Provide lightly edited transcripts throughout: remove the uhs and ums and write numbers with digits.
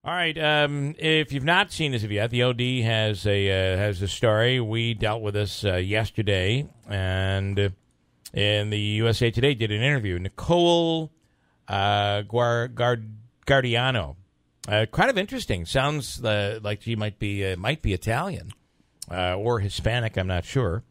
All right. If you've not seen this yet, the OD has a story. We dealt with this yesterday, and in the USA Today did an interview. Nicole Guardiano, kind of interesting. Sounds like she might be Italian or Hispanic. I'm not sure,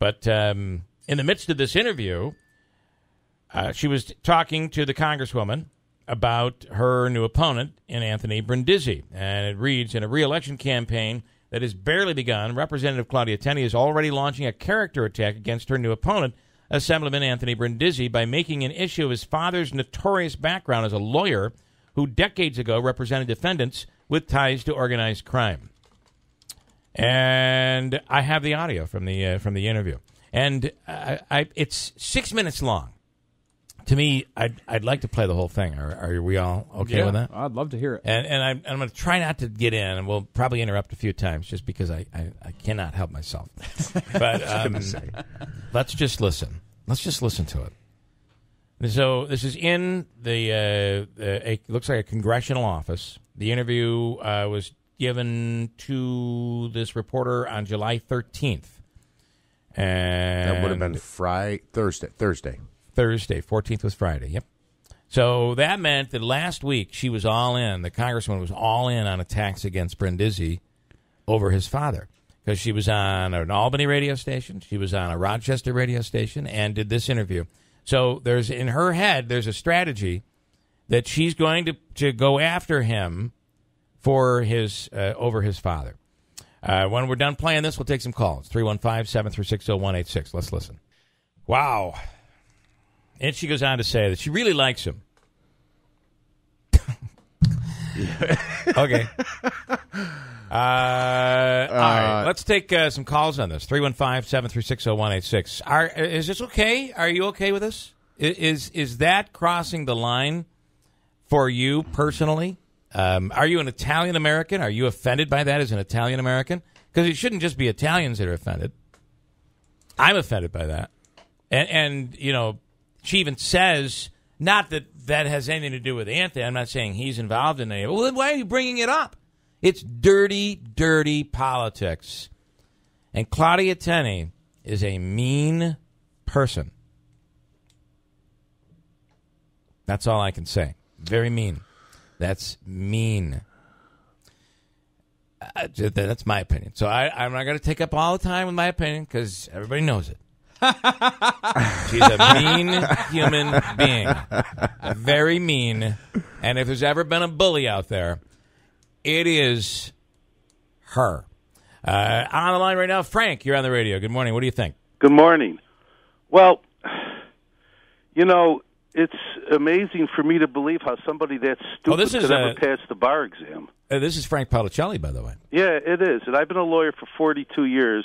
but in the midst of this interview, she was talking to the Congresswoman about her new opponent in Anthony Brindisi. And it reads, in a re-election campaign that has barely begun, Representative Claudia Tenney is already launching a character attack against her new opponent, Assemblyman Anthony Brindisi, by making an issue of his father's notorious background as a lawyer who decades ago represented defendants with ties to organized crime. And I have the audio from the interview. And it's 6 minutes long. To me, I'd like to play the whole thing. Are we all okay with that? I'd love to hear it. And I'm going to try not to get in, and we'll probably interrupt a few times just because I cannot help myself. But let's just listen. Let's just listen to it. So this is in it looks like a congressional office. The interview was given to this reporter on July 13th. And that would have been Thursday. Thursday, 14th was Friday, yep. So that meant that last week she was all in, the congresswoman was all in on attacks against Brindisi over his father. Because she was on an Albany radio station, she was on a Rochester radio station, and did this interview. So there's in her head, there's a strategy that she's going to go after him for his over his father. When we're done playing this, we'll take some calls. 315-736-0186. Let's listen. Wow. And she goes on to say that she really likes him. Okay. All right. Let's take some calls on this. 315-736-0186. Is this okay? Are you okay with this? Is that crossing the line for you personally? Are you an Italian American? Are you offended by that as an Italian American? Because it shouldn't just be Italians that are offended. I'm offended by that. And you know, she even says, not that that has anything to do with Anthony. I'm not saying he's involved in any of it. Well, then why are you bringing it up? It's dirty, dirty politics. And Claudia Tenney is a mean person. That's all I can say. Very mean. That's mean. That's my opinion. So I'm not going to take up all the time with my opinion because everybody knows it. She's a mean human being. Very mean. And if there's ever been a bully out there, it is her. On the line right now, Frank, you're on the radio. Good morning. What do you think? Good morning. Well, you know, it's amazing for me to believe how somebody that stupid could ever pass the bar exam. This is Frank Policelli, by the way. Yeah, it is. And I've been a lawyer for 42 years.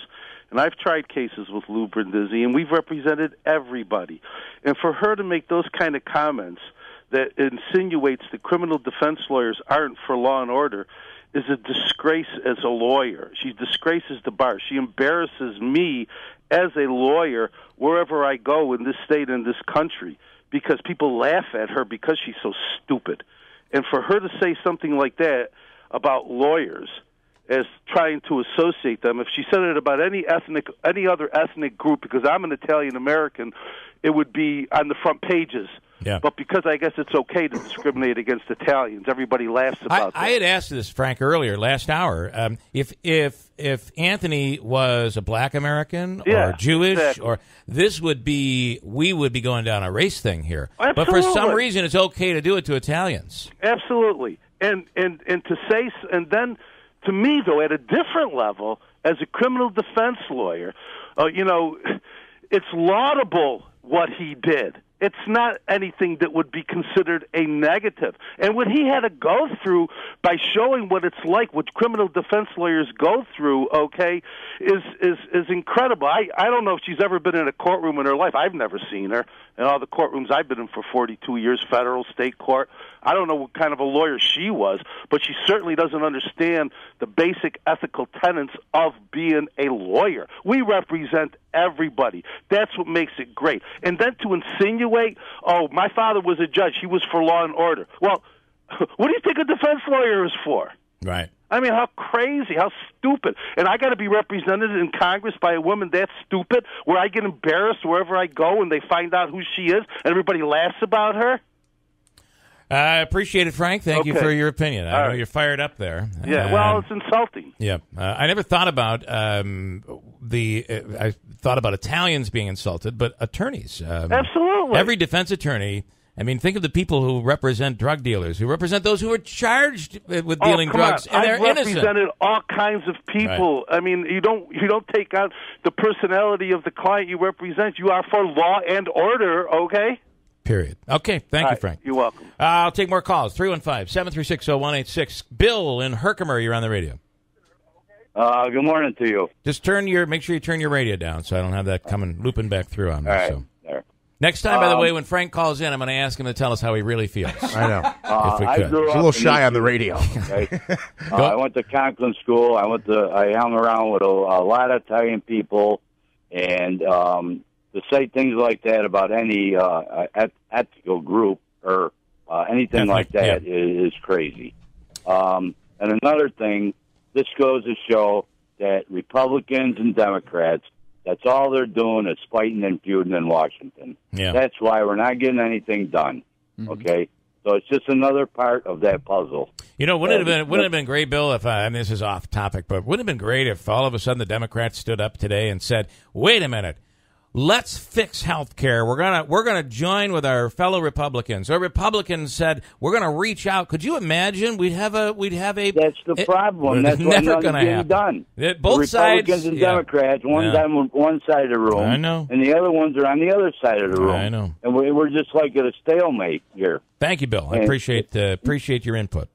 And I've tried cases with Lou Brindisi, and we've represented everybody. And for her to make those kind of comments that insinuates that criminal defense lawyers aren't for law and order is a disgrace as a lawyer. She disgraces the bar. She embarrasses me as a lawyer wherever I go in this state and this country because people laugh at her because she's so stupid. And for her to say something like that about lawyers as trying to associate them. If she said it about any other ethnic group, because I'm an Italian American, it would be on the front pages. Yeah. But because I guess it's okay to discriminate against Italians, everybody laughs about that. I had asked this, Frank, earlier, last hour. If Anthony was a black American or Jewish, exactly. or we would be going down a race thing here. Absolutely. But for some reason, it's okay to do it to Italians. Absolutely. And to say, and then to me, though, at a different level, as a criminal defense lawyer, you know, it's laudable what he did. It's not anything that would be considered a negative. And what he had to go through by showing what it's like, what criminal defense lawyers go through, okay, is incredible. I don't know if she's ever been in a courtroom in her life. I've never seen her in all the courtrooms I've been in for 42 years, federal, state court. I don't know what kind of a lawyer she was, but she certainly doesn't understand the basic ethical tenets of being a lawyer. We represent everybody. That's what makes it great. And then to insinuate, oh, my father was a judge, he was for law and order. Well, What do you think a defense lawyer is for? Right. I mean, how crazy, how stupid. And I got to be represented in Congress by a woman that stupid, where I get embarrassed wherever I go and they find out who she is and everybody laughs about her? I appreciate it, Frank. Thank you for your opinion. I know you're fired up there. Yeah, well, it's insulting. Yeah. I never thought about I thought about Italians being insulted, but attorneys. Absolutely. Every defense attorney. I mean, think of the people who represent drug dealers, who represent those who are charged with dealing drugs, and they're innocent. I've represented all kinds of people. Right. I mean, you don't take out the personality of the client you represent. You are for law and order, okay? Period. Okay, thank you, Frank. You're welcome. I'll take more calls. 315-736-0186. Bill in Herkimer, you're on the radio. Good morning to you. Just make sure you turn your radio down so I don't have that looping back through on me. All right. So. Next time, by the way, when Frank calls in, I'm going to ask him to tell us how he really feels. I know. If we could. He's a little shy on the radio. Okay? I went to Conklin School. I hung around with a lot of Italian people, and to say things like that about any ethical group or anything like that is crazy. And another thing, this goes to show that Republicans and Democrats, that's all they're doing is fighting and feuding in Washington. Yeah. That's why we're not getting anything done. Okay? So it's just another part of that puzzle. You know, wouldn't it have been great, Bill, if I mean, this is off topic, but wouldn't it have been great if all of a sudden the Democrats stood up today and said, wait a minute, let's fix health care. We're gonna join with our fellow Republicans. Or Republicans said we're gonna reach out. Could you imagine? We'd have a. That's the problem. That's never gonna happen. Done. Both sides, Republicans and Democrats. One's on one side of the room. I know. And the other ones are on the other side of the room. I know. And we're just like at a stalemate here. Thank you, Bill. I appreciate your input.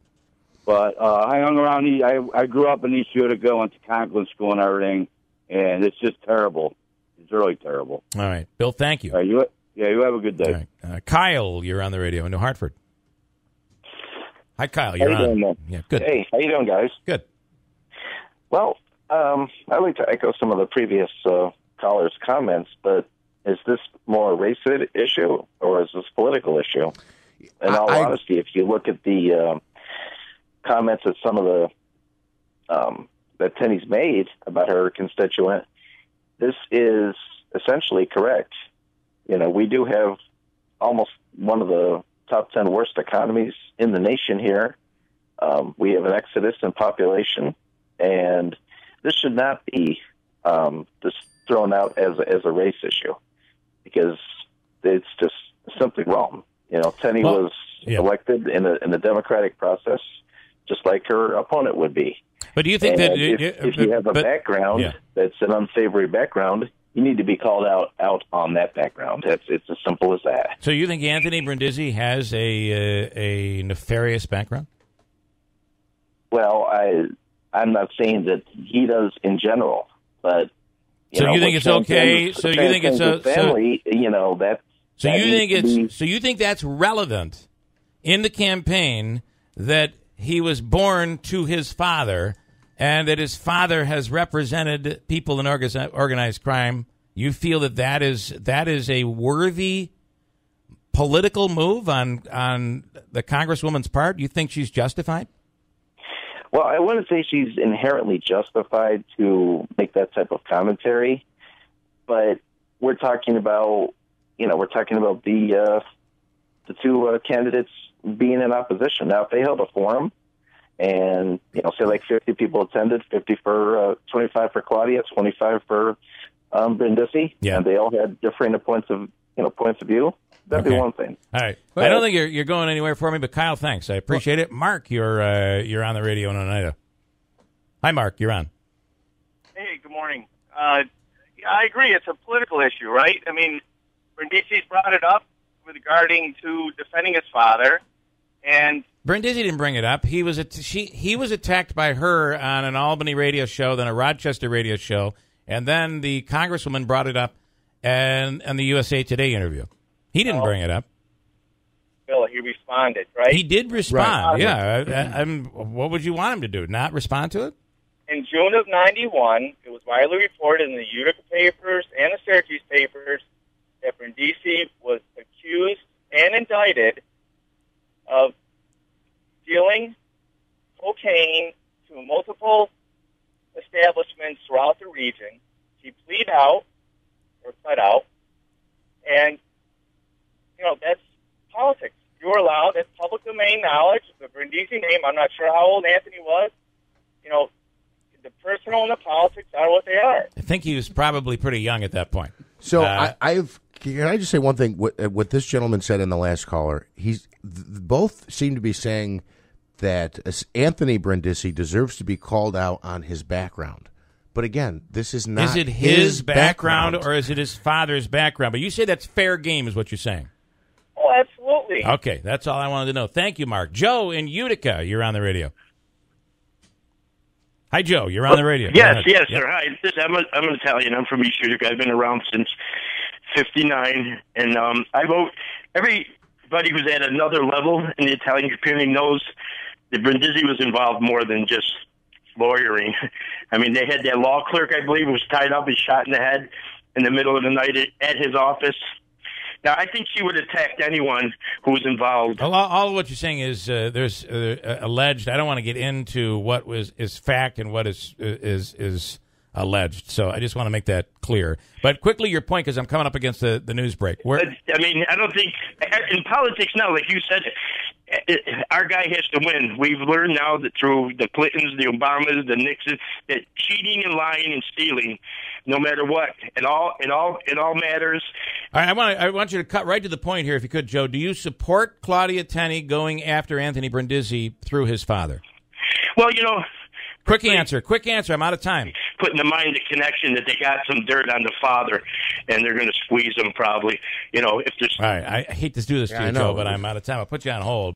But I hung around. I grew up in East Utica, went to Conklin School and everything, and it's just terrible. It's really terrible. All right. Bill, thank you. You have a good day. All right. Kyle, you're on the radio in New Hartford. Hi, Kyle. You're on. Doing, yeah, good. Hey, how you doing, guys? Good. Well, I'd like to echo some of the previous callers' comments, but is this more a race issue or is this a political issue? In all honesty, if you look at the comments that some of the that Tenney's made about her constituent, this is essentially correct. You know, we do have almost one of the top 10 worst economies in the nation here. We have an exodus in population, and this should not be just thrown out as a race issue because it's just simply wrong. You know, Tenney was elected in the democratic process, just like her opponent would be. But do you think that if you have a background that's an unsavory background, you need to be called out on that background. It's as simple as that. So you think Anthony Brindisi has a nefarious background? Well, I'm not saying that he does in general, but you think it's okay? So you think it's a family? So you think that's relevant in the campaign that he was born to his father, and that his father has represented people in organized crime? You feel that is a worthy political move on the Congresswoman's part? You think she's justified? Well, I wouldn't say she's inherently justified to make that type of commentary, but we're talking about the two candidates being in opposition. Now, if they held a forum and, say like 50 people attended, 25 for Claudia, 25 for Brindisi, and they all had differing points of view, that'd be one thing. All right. I don't think you're going anywhere for me, but Kyle, thanks. I appreciate it. Mark, you're on the radio in Oneida. Hi, Mark. You're on. Hey, good morning. I agree. It's a political issue, right? I mean, Brindisi's brought it up regarding to defending his father, and Brindisi didn't bring it up. He was attacked by her on an Albany radio show, then a Rochester radio show, and then the Congresswoman brought it up and the USA Today interview. He didn't bring it up. Bill, he responded, right? He did respond. Right. Yeah. What would you want him to do? Not respond to it? In June of '91, it was widely reported in the Utica papers and the Syracuse papers that Brindisi was accused and indicted of dealing cocaine to multiple establishments throughout the region. He pled out, and, that's politics. You're allowed, that's public domain knowledge, the Brindisi name. I'm not sure how old Anthony was. The personal and the politics are what they are. I think he was probably pretty young at that point. So can I just say one thing? What this gentleman said in the last caller, both seem to be saying that Anthony Brindisi deserves to be called out on his background. But again, this is not. Is it his background or is it his father's background? But you say that's fair game, is what you're saying. Oh, absolutely. Okay, that's all I wanted to know. Thank you, Mark. Joe in Utica, you're on the radio. Hi, Joe. You're on the radio. Yes, sir. Hi. I'm an Italian. I'm from East Utica. I've been around since '59, and I vote. Everybody who's at another level in the Italian community knows that Brindisi was involved more than just lawyering. I mean, they had that law clerk, I believe, who was tied up and shot in the head in the middle of the night at his office. Now, I think she would have attacked anyone who was involved. All of what you're saying is there's alleged. I don't want to get into what is fact and what is alleged. So I just want to make that clear. But quickly, your point, because I'm coming up against the news break. I don't think in politics now, like you said, our guy has to win. We've learned now that through the Clintons, the Obamas, the Nixons, that cheating and lying and stealing, no matter what, it all matters. All right, I want you to cut right to the point here, if you could, Joe. Do you support Claudia Tenney going after Anthony Brindisi through his father? Well, Quick answer. I'm out of time. Put in the mind the connection that they got some dirt on the father, and they're going to squeeze him probably. If there's. All right, I hate to do this to you, Joe, but I'm out of time. I'll put you on hold.